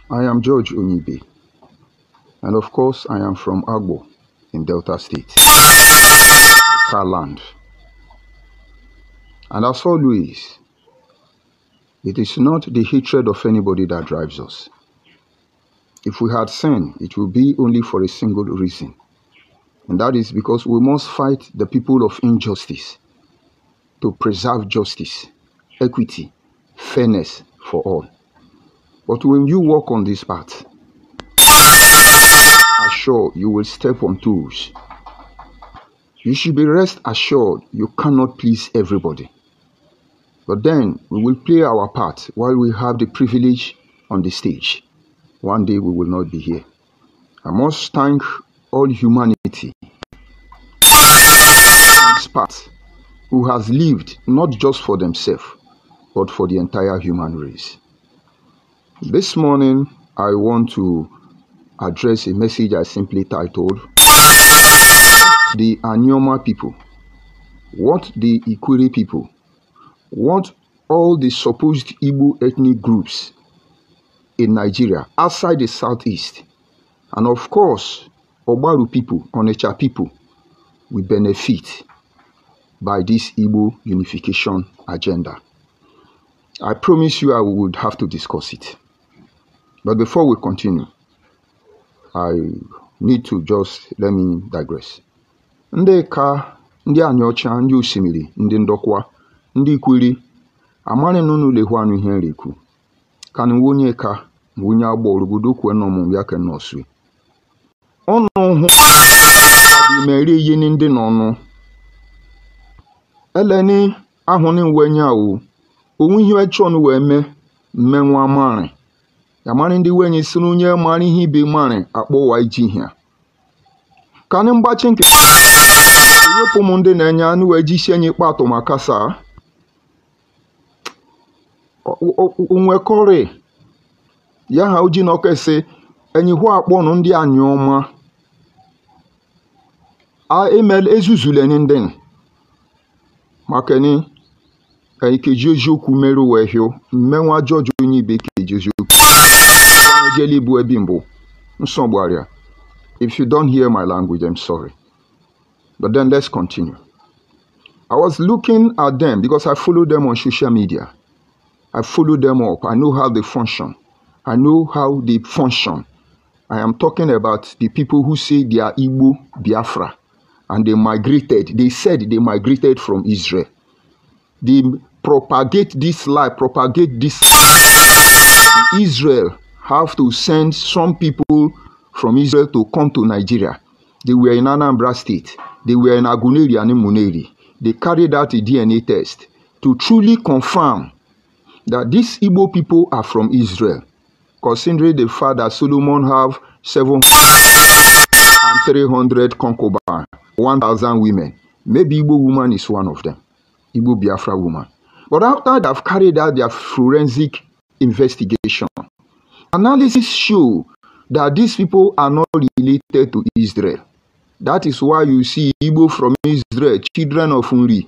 I am George Onyibe, and of course I am from Agbo in Delta State, Car land. And as always, it is not the hatred of anybody that drives us. If we had sinned, it will be only for a single reason, and that is because we must fight the people of injustice to preserve justice, equity, fairness for all. But when you walk on this path, assured you will step on toes. You should be rest assured you cannot please everybody. But then we will play our part while we have the privilege on the stage. One day we will not be here. I must thank all humanity who has lived not just for themselves, but for the entire human race. This morning, I want to address a message I simply titled, the Anyoma people, what the Ikwere people, what all the supposed Igbo ethnic groups in Nigeria, outside the southeast, and of course, Obaru people, Onitsha people, will benefit by this Igbo unification agenda. I promise you I would have to discuss it. But before we continue, I need to let me digress. Ndị ka ndị anyocha ndị osimiri ndị ndokwa ndị Ikwere amane nunu lehu anu ihe nreku kan wonye ka wonye agbo orugodo kwe no mu ya ke no su onu hu adi mere yi ni ndị no no eleni ahuni wenya o onwu ihe echo no we me menwa mare yamani ndị wenye sunu nye mari ihe ibe mare akpọ wa iji hia kan mgbachi nke wepụ m ndị na-enye anụ wee jisi enyi kpatụ maka saa onwekọrị ya ha uji na ọkese enyi hụ akpọnụ ndị Anyoma emel ezuzuleni ndị makeni ikeji oziokwu mere wee hio mmenwa George Onyibe keji oziokwu ejeli bụ ebi mbụ nsogbu. If you don't hear my language, I'm sorry. But then let's continue. I was looking at them because I follow them on social media. I follow them up. I know how they function. I know how they function. I am talking about the people who say they are Igbo Biafra and they migrated. They said they migrated from Israel. They propagate this lie, Israel have to send some people from Israel to come to Nigeria. They were in Anambra State. They were in Aguneri and Muneri. They carried out a DNA test to truly confirm that these Igbo people are from Israel, considering the fact that Solomon have 7,300 concubines, 1,000 women. Maybe Igbo woman is one of them, Igbo Biafra woman. But after they've carried out their forensic investigation, analysis show that these people are not related to Israel. That is why you see Igbo from Israel, children of Uri.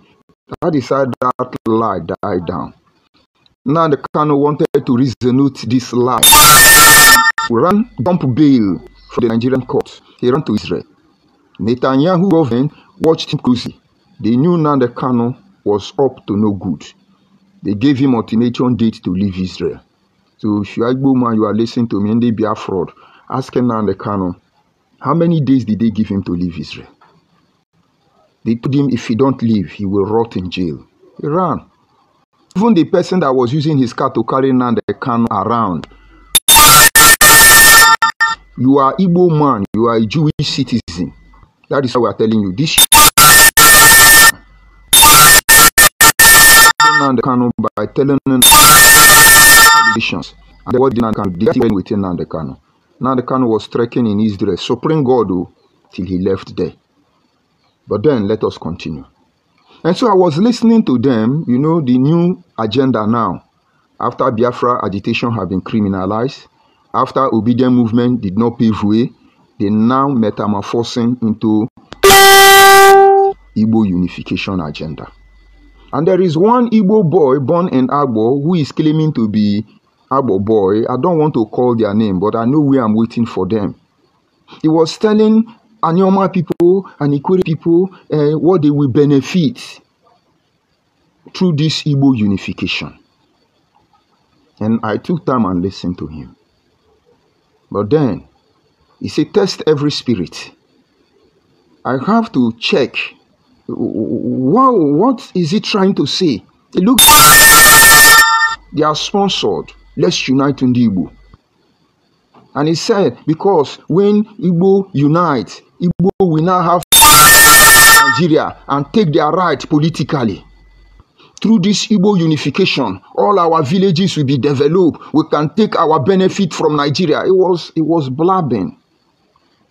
That is how that lie died down. Now the Kano wanted to resonate this lie. He ran dump bail from the Nigerian court. He ran to Israel. Netanyahu government watched him closely. They knew now the Kano was up to no good. They gave him ultimatum date to leave Israel. So if you are Igbo man, you are listening to me and they be a fraud. Ask him now the Kano, how many days did they give him to leave Israel? They told him if he don't leave, he will rot in jail. He ran. Even the person that was using his car to carry Nnamdi Kanu around. You are Igbo man, you are a Jewish citizen. That is why we are telling you this. Nnamdi Kanu by telling allegations. And what did Nnamdi Kanu do? They went within Nnamdi Kanu. Nnamdi Kanu was trekking in Israel, supreme God till he left there. But then let us continue. And so I was listening to them, you know, the new agenda now. After Biafra agitation have been criminalized, after obedient movement did not pave way, they now metamorphosing into Igbo unification agenda. And there is one Igbo boy born in Agbo who is claiming to be Abo boy, I don't want to call their name, but I know where I'm waiting for them. He was telling Anioma people and Ikwere people what they will benefit through this Igbo unification. And I took time and listened to him. But then, he said, test every spirit. I have to check, wow, what is he trying to say? It looks they are sponsored. Let's unite in the Igbo. And he said, because when Igbo unite, Igbo will now have Nigeria and take their right politically. Through this Igbo unification, all our villages will be developed. We can take our benefit from Nigeria. It was blabbing.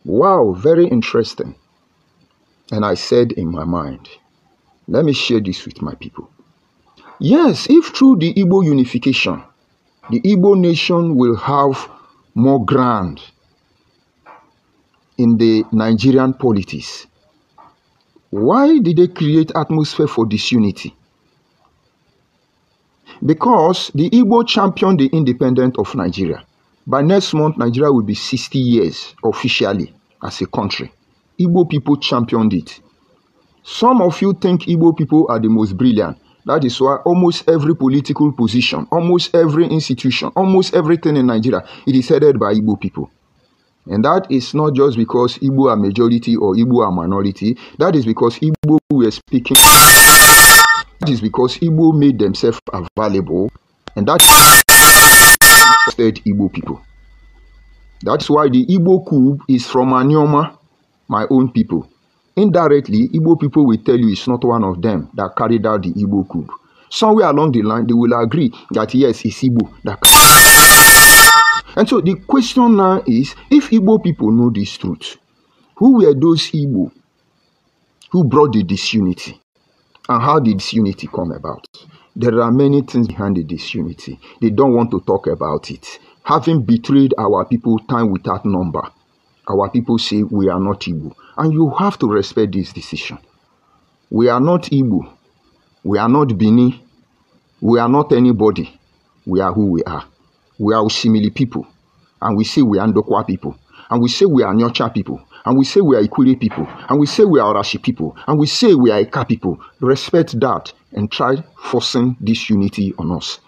Wow, very interesting. And I said in my mind, let me share this with my people. Yes, if through the Igbo unification, the Igbo nation will have more ground in the Nigerian politics, why did they create atmosphere for disunity? Because the Igbo championed the independence of Nigeria. By next month, Nigeria will be 60 years officially as a country. Igbo people championed it. Some of you think Igbo people are the most brilliant. That is why almost every political position, almost every institution, almost everything in Nigeria, it is headed by Igbo people. And that is not just because Igbo are majority or Igbo are minority. That is because Igbo were speaking. That is because Igbo made themselves available. And that trusted Igbo people. That's why the Igbo coup is from Anioma, my own people. Indirectly, Igbo people will tell you it's not one of them that carried out the Igbo coup. Somewhere along the line, they will agree that yes, it's Igbo that carried out. And so the question now is, if Igbo people know this truth, who were those Igbo who brought the disunity? And how did disunity come about? There are many things behind the disunity. They don't want to talk about it. Having betrayed our people time without number, our people say we are not Igbo. And you have to respect this decision. We are not Igbo. We are not Bini. We are not anybody. We are who we are. We are Osimili people. And we say we are Ndokwa people. And we say we are Nyocha people. And we say we are Ikwere people. And we say we are Orashi people. And we say we are Eka people. Respect that and try forcing this unity on us.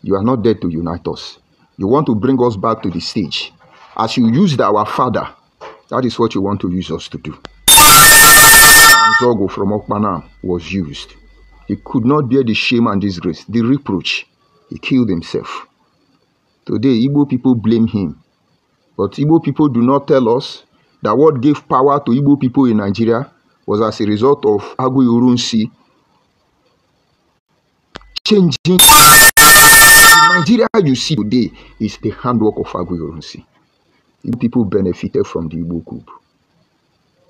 You are not there to unite us. You want to bring us back to the stage. As you used our father, that is what you want to use us to do. And Zogo from Okpana was used. He could not bear the shame and disgrace, the reproach. He killed himself. Today, Igbo people blame him. But Igbo people do not tell us that what gave power to Igbo people in Nigeria was as a result of Agu Urunsi changing. The Nigeria you see today is the handwork of Agu Urunsi. Igbo people benefited from the Igbo coup.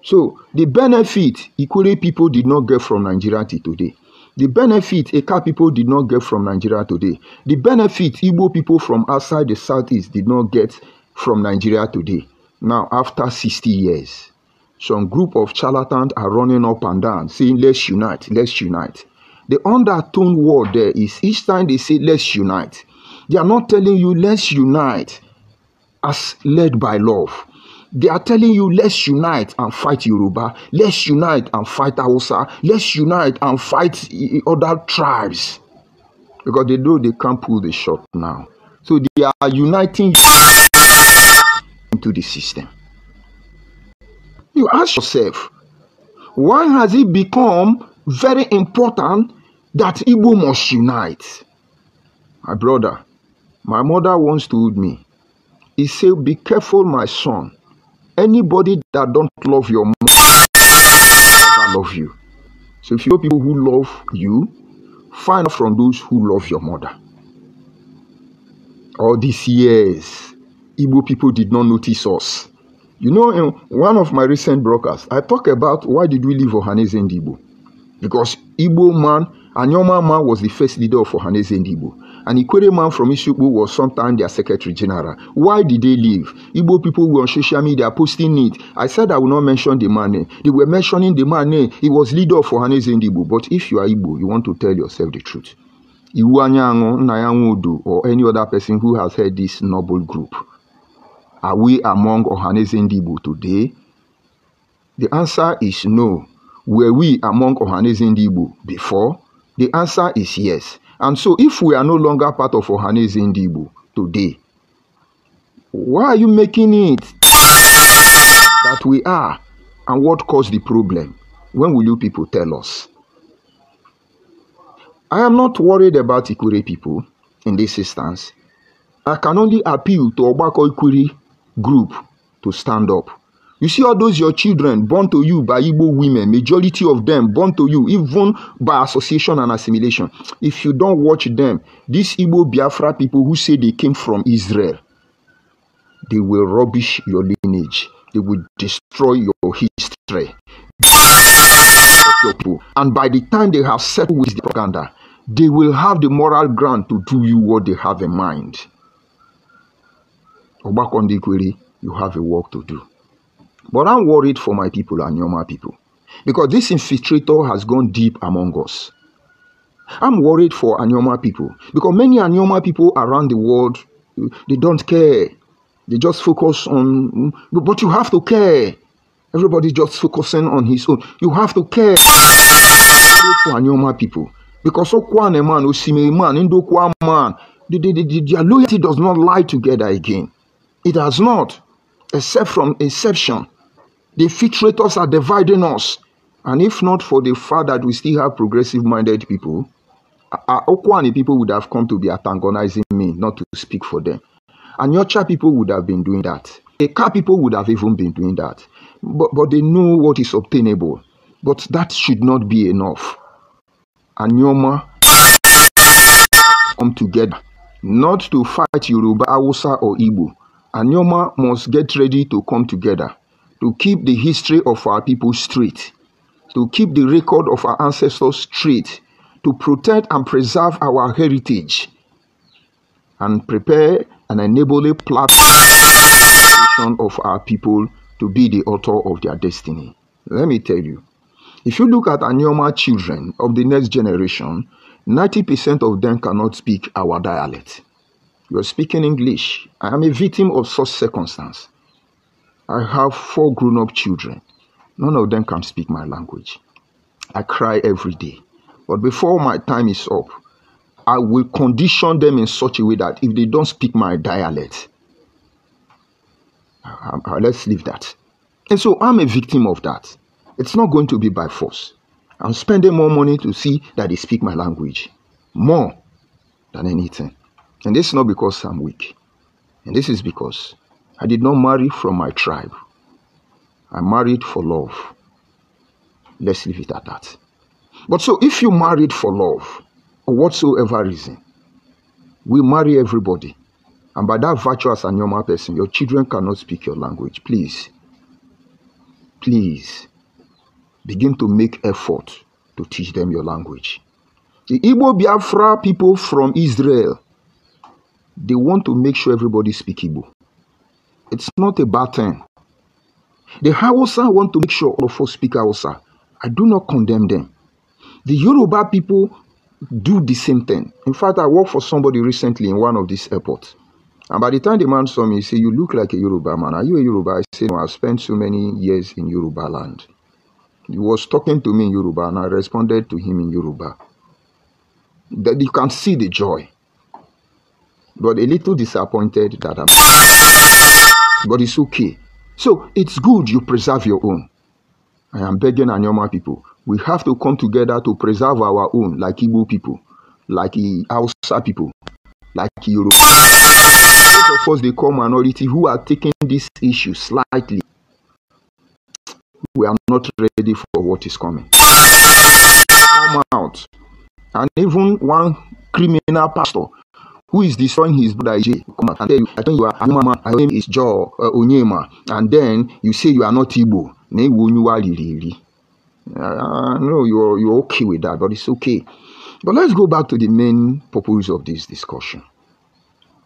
So, the benefit Ikwere people did not get from Nigeria till today. The benefit Eka people did not get from Nigeria today. The benefit Igbo people from outside the southeast did not get from Nigeria today. Now, after 60 years, some group of charlatans are running up and down saying, let's unite, let's unite. The undertone word there is each time they say, let's unite, they are not telling you, let's unite as led by love. They are telling you, let's unite and fight Yoruba. Let's unite and fight Hausa. Let's unite and fight other tribes. Because they know they can't pull the shot now. So they are uniting into the system. You ask yourself, why has it become very important that Igbo must unite? My brother, my mother once told me, he said, be careful, my son. Anybody that don't love your mother never love you. So if you know people who love you, find out from those who love your mother. All these years, Igbo people did not notice us. You know, in one of my recent broadcasts, I talk about why did we leave Ohanaeze Ndigbo. Because Igbo man, Anioma man was the first leader of Ohanaeze Ndigbo. And Ikwere man from Isukwu was sometimes their secretary general. Why did they leave? Igbo people were on social media posting it. I said I will not mention the man name. They were mentioning the man name. He was leader of Ohanaeze Ndigbo. But if you are Igbo, you want to tell yourself the truth. Iwu Anyango, Nayangudu, or any other person who has heard this noble group. Are we among Ohaneze Ndigbo today? The answer is no. Were we among Ohaneze Ndigbo before? The answer is yes. And so if we are no longer part of Ohaneze Ndigbo today, why are you making it that we are? And what caused the problem? When will you people tell us? I am not worried about Ikwere people in this instance. I can only appeal to Ogbako Ikwere group to stand up. You see all those your children born to you by Igbo women, majority of them born to you even by association and assimilation. If you don't watch them, these Igbo Biafra people who say they came from Israel, they will rubbish your lineage. They will destroy your history. And by the time they have settled with the propaganda, they will have the moral ground to do you what they have in mind. Obakondi Ikwere, you have a work to do. But I'm worried for my people and Nyoma people, because this infiltrator has gone deep among us. I'm worried for Anyoma people, because many Anyoma people around the world, they don't care. They just focus on, but you have to care. Everybody just focusing on his own. You have to care for Anyoma people, because Okwane man, Osime man, Indokwa man, their loyalty does not lie together again. It has not, except from exception. The infiltrators are dividing us. And if not for the fact that we still have progressive-minded people, Okwani people would have come to be antagonizing me, not to speak for them. And Nyocha people would have been doing that. Eka people would have even been doing that. But they know what is obtainable. But that should not be enough. And Nyoma come together, not to fight Yoruba, Hausa, or Igbo. And Nyoma must get ready to come together, to keep the history of our people straight, to keep the record of our ancestors straight, to protect and preserve our heritage, and prepare and enable a platform of our people to be the author of their destiny. Let me tell you, if you look at Anyoma children of the next generation, 90% of them cannot speak our dialect. You are speaking English. I am a victim of such circumstance. I have 4 grown-up children. None of them can speak my language. I cry every day. But before my time is up, I will condition them in such a way that if they don't speak my dialect, let's leave that. And so I'm a victim of that. It's not going to be by force. I'm spending more money to see that they speak my language. More than anything. And this is not because I'm weak. And this is because I did not marry from my tribe. I married for love. Let's leave it at that. But so if you married for love, or whatsoever reason, we marry everybody. And by that virtue as a Nyoma person, your children cannot speak your language. Please, please, begin to make effort to teach them your language. The Igbo Biafra people from Israel, they want to make sure everybody speak Igbo. It's not a bad thing. The Hausa want to make sure all of us speak Hausa. I do not condemn them. The Yoruba people do the same thing. In fact, I worked for somebody recently in one of these airports. And by the time the man saw me, he said, "You look like a Yoruba man. Are you a Yoruba?" I said, "No, I've spent so many years in Yoruba land." He was talking to me in Yoruba, and I responded to him in Yoruba. That you can see the joy. But a little disappointed that I'm... But it's okay. So it's good you preserve your own. I am begging Anyoma people. We have to come together to preserve our own, like Igbo people, like Hausa people, like Yoruba. Those of us they call minority who are taking this issue slightly. We are not ready for what is coming. Come out. And even one criminal pastor who is destroying his brother Ije, come out and tell you, I think you are Anyoma, my name is Joe Onyema, and then you say you are not Igbo. No, you're okay with that, but it's okay. But let's go back to the main purpose of this discussion.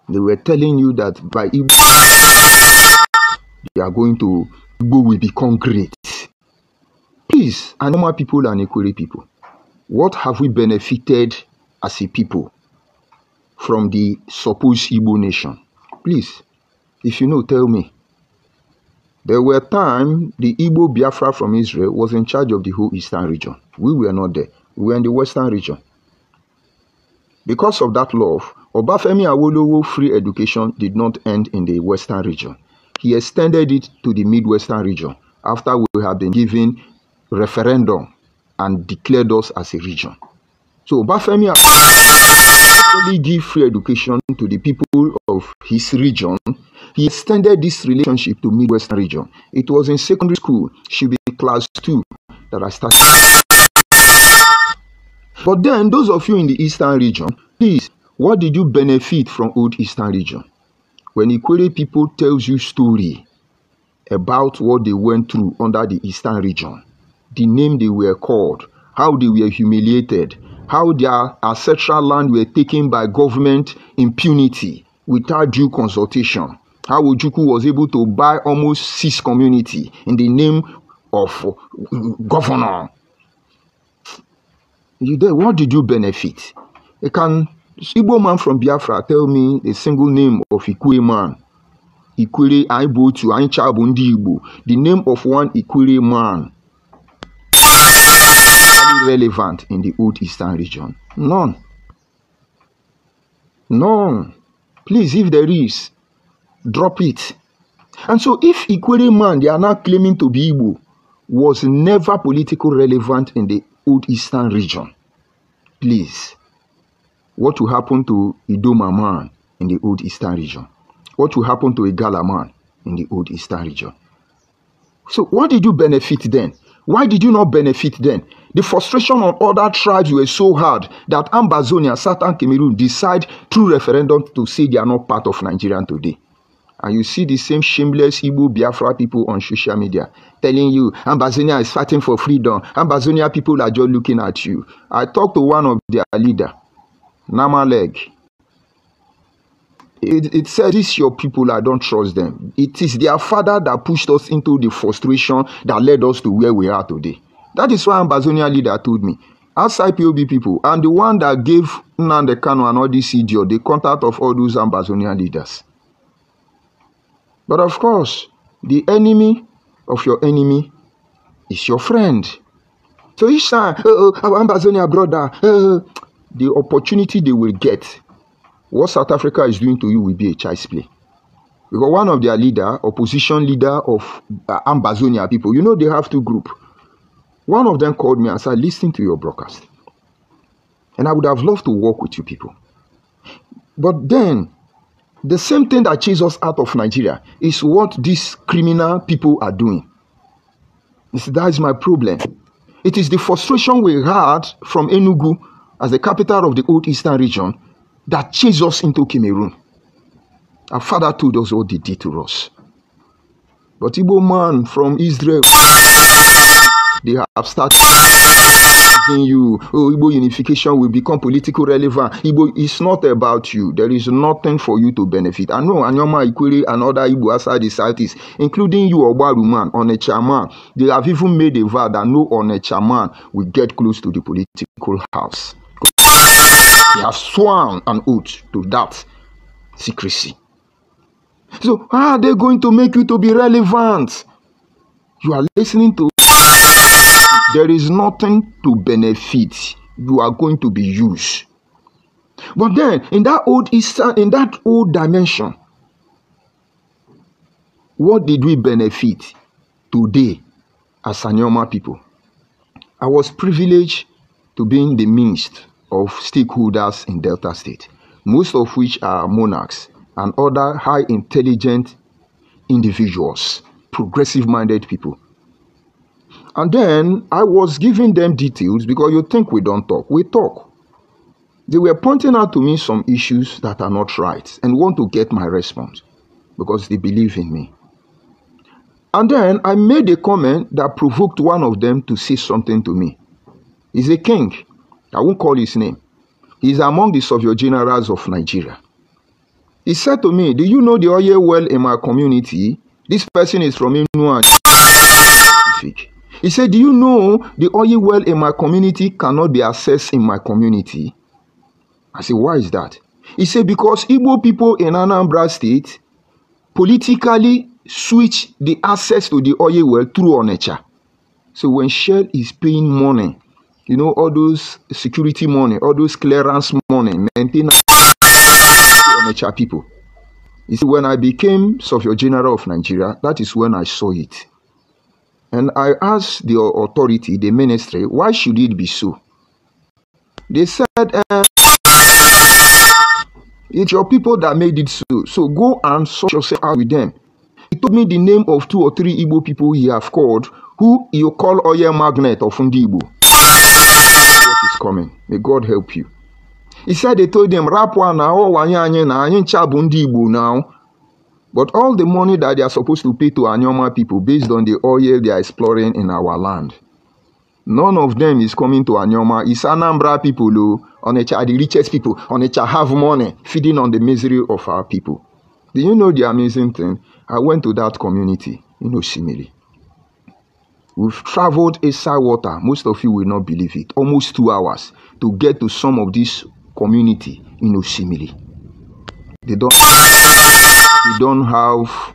They were telling you that by Igbo, they are going to, Igbo will become great. Please, Anyoma people and Ikwere people, what have we benefited as a people from the supposed Igbo nation? Please, if you know, tell me. There were times the Igbo Biafra from Israel was in charge of the whole eastern region. We were not there. We were in the western region. Because of that love, Obafemi Awolowo free education did not end in the western region. He extended it to the midwestern region after we had been given referendum and declared us as a region. So Obafemi only give free education to the people of his region. He extended this relationship to midwestern region. It was in secondary school, should be class 2, that I started. But then, those of you in the eastern region, please, what did you benefit from old eastern region? When Ikwere people tells you story about what they went through under the eastern region, the name they were called, how they were humiliated, how their ancestral land were taken by government impunity without due consultation, how Ojukwu was able to buy almost 6 communities in the name of governor. What did you benefit? Can Igbo man from Biafra tell me a single name of Ikwere man? Ikwere Aibotu, Ainchabu Ndi Igbo. The name of one Ikwere man relevant in the old eastern region? None. None. Please, if there is, drop it. And so if Ikwere man, they are now claiming to be Igbo, was never politically relevant in the old eastern region, please, what will happen to Idoma man in the old eastern region? What will happen to Igala man in the old eastern region? So what did you benefit then? Why did you not benefit then? The frustration on other tribes were so hard that Ambazonia, Southern Cameroon decide through referendum to say they are not part of Nigeria today. And you see the same shameless Igbo Biafra people on social media telling you Ambazonia is fighting for freedom. Ambazonia people are just looking at you. I talked to one of their leader, Namaleg. It said, it's your people, I don't trust them. It is their father that pushed us into the frustration that led us to where we are today. That is why Ambazonia leader told me, outside POB people, and the one that gave Nnamdi Kanu and all this idiot the contact of all those Ambazonia leaders. But of course, the enemy of your enemy is your friend. So each time, our Ambazonia brother, the opportunity they will get, what South Africa is doing to you will be a child's play. Because one of their leader, opposition leader of Ambazonia people, you know they have 2 groups. One of them called me and said, listen to your broadcast. And I would have loved to work with you people. But then, the same thing that chased us out of Nigeria is what these criminal people are doing. That is my problem. It is the frustration we had from Enugu as the capital of the old eastern region that chased us into Cameroon. Our father told us what they did to us. But Igbo man from Israel, they have started telling you, oh, Igbo unification will become politically relevant. Igbo is not about you. There is nothing for you to benefit. I know Anyoma, Ikwere, and other Igbo outside the Southeast, including you, Obaru man, Onitsha man, they have even made a vow that no Onitsha man will get close to the political house. They have sworn an oath to that secrecy. So, how are they going to make you to be relevant? You are listening to. There is nothing to benefit. You are going to be used. But then, in that old dimension, what did we benefit today as Anyoma people? I was privileged to be in the midst of stakeholders in Delta State, most of which are monarchs and other high intelligent individuals, progressive-minded people. And then I was giving them details because you think we don't talk. We talk. They were pointing out to me some issues that are not right and want to get my response because they believe in me. And then I made a comment that provoked one of them to say something to me. He's a king. I won't call his name. He's among the Soviet generals of Nigeria. He said to me, do you know the oil well in my community? This person is from Enugu. He said, do you know the oil well in my community cannot be accessed in my community? I said, why is that? He said because Igbo people in Anambra State politically switch the access to the oil well through Onitsha. So when Shell is paying money, you know, all those security money, all those clearance money, maintenance Onitsha people. You see, when I became Surveyor General of Nigeria, that is when I saw it. And I asked the authority, the ministry, why should it be so? They said, it's your people that made it so. So go and sort yourself out with them. He told me the name of 2 or 3 Igbo people he have called, who you call oil magnet of Igbo. What is coming? May God help you. He said they told them, Rapwa now, Igbo now. But all the money that they are supposed to pay to Anyoma people based on the oil they are exploring in our land, none of them is coming to Anyoma. It's Anambra people who, Onitsha, the richest people, Onitsha have money feeding on the misery of our people. Do you know the amazing thing? I went to that community in Osimiri. We've traveled Esa water. Most of you will not believe it. Almost 2 hours to get to some of this community in Osimiri. They don't have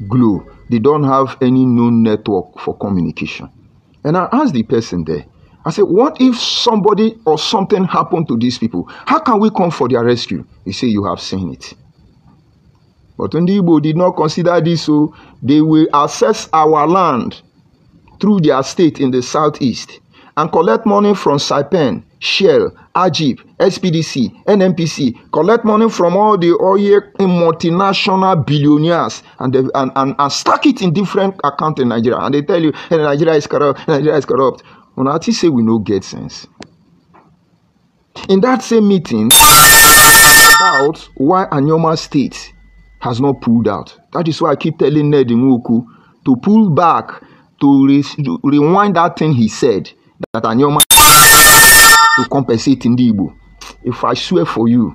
Glo. They don't have any known network for communication. And I asked the person there, I said, what if somebody or something happened to these people? How can we come for their rescue? He said, you have seen it. But Ndi Igbo did not consider this, so they will access our land through their state in the southeast and collect money from Saipen, Shell, Ajib, SPDC, NNPC, collect money from all the oil multinational billionaires and stack it in different accounts in Nigeria. And they tell you, hey, Nigeria is corrupt, Nigeria is corrupt. When I say we no get sense. In that same meeting, about why Anyoma State has not pulled out. That is why I keep telling Ned Nwoko to pull back, to rewind that thing he said, that Anyoma to compensate in the Igbo. If I swear for you,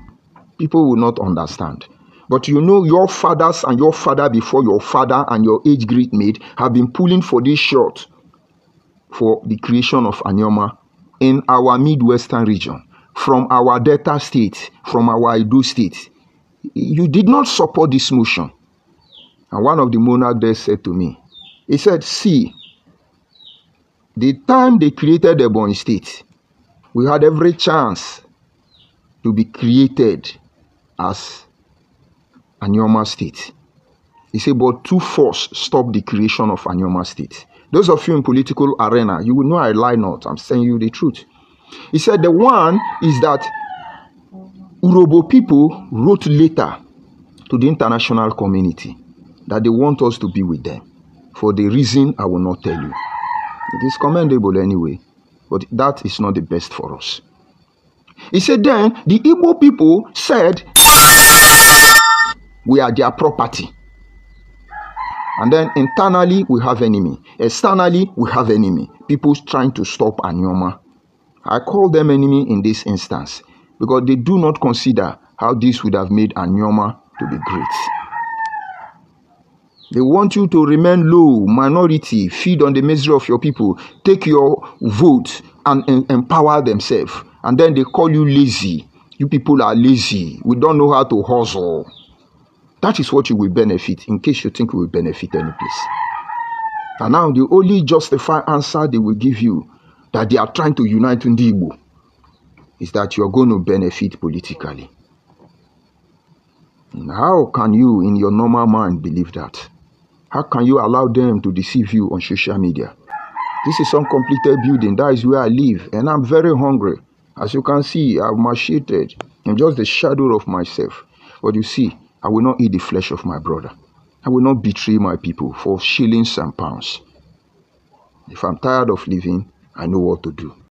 people will not understand. But you know, your fathers and your father before your father and your age great mate have been pulling for this shot for the creation of Anyoma in our Midwestern region, from our Delta state, from our Edo state. You did not support this motion. And one of the monarchs there said to me, he said, see, the time they created the Ebonyi State, we had every chance to be created as Anyoma State. He said, but 2 forces stopped the creation of Anyoma State. Those of you in political arena, you will know I lie not. I'm saying you the truth. He said, the one is that Urobo people wrote later to the international community that they want us to be with them for the reason I will not tell you. It is commendable anyway, but that is not the best for us. He said then the Igbo people said we are their property. And then internally we have enemy. Externally we have enemy. People trying to stop Anyoma. I call them enemy in this instance because they do not consider how this would have made Anyoma to be great. They want you to remain low, minority, feed on the misery of your people, take your vote and empower themselves. And then they call you lazy. You people are lazy. We don't know how to hustle. That is what you will benefit, in case you think you will benefit any place. And now the only justified answer they will give you that they are trying to unite Ndi Igbo is that you are going to benefit politically. And how can you, in your normal mind, believe that? How can you allow them to deceive you on social media? This is some completed building. That is where I live. And I'm very hungry. As you can see, I'm emaciated. I'm just the shadow of myself. But you see, I will not eat the flesh of my brother. I will not betray my people for shillings and pounds. If I'm tired of living, I know what to do.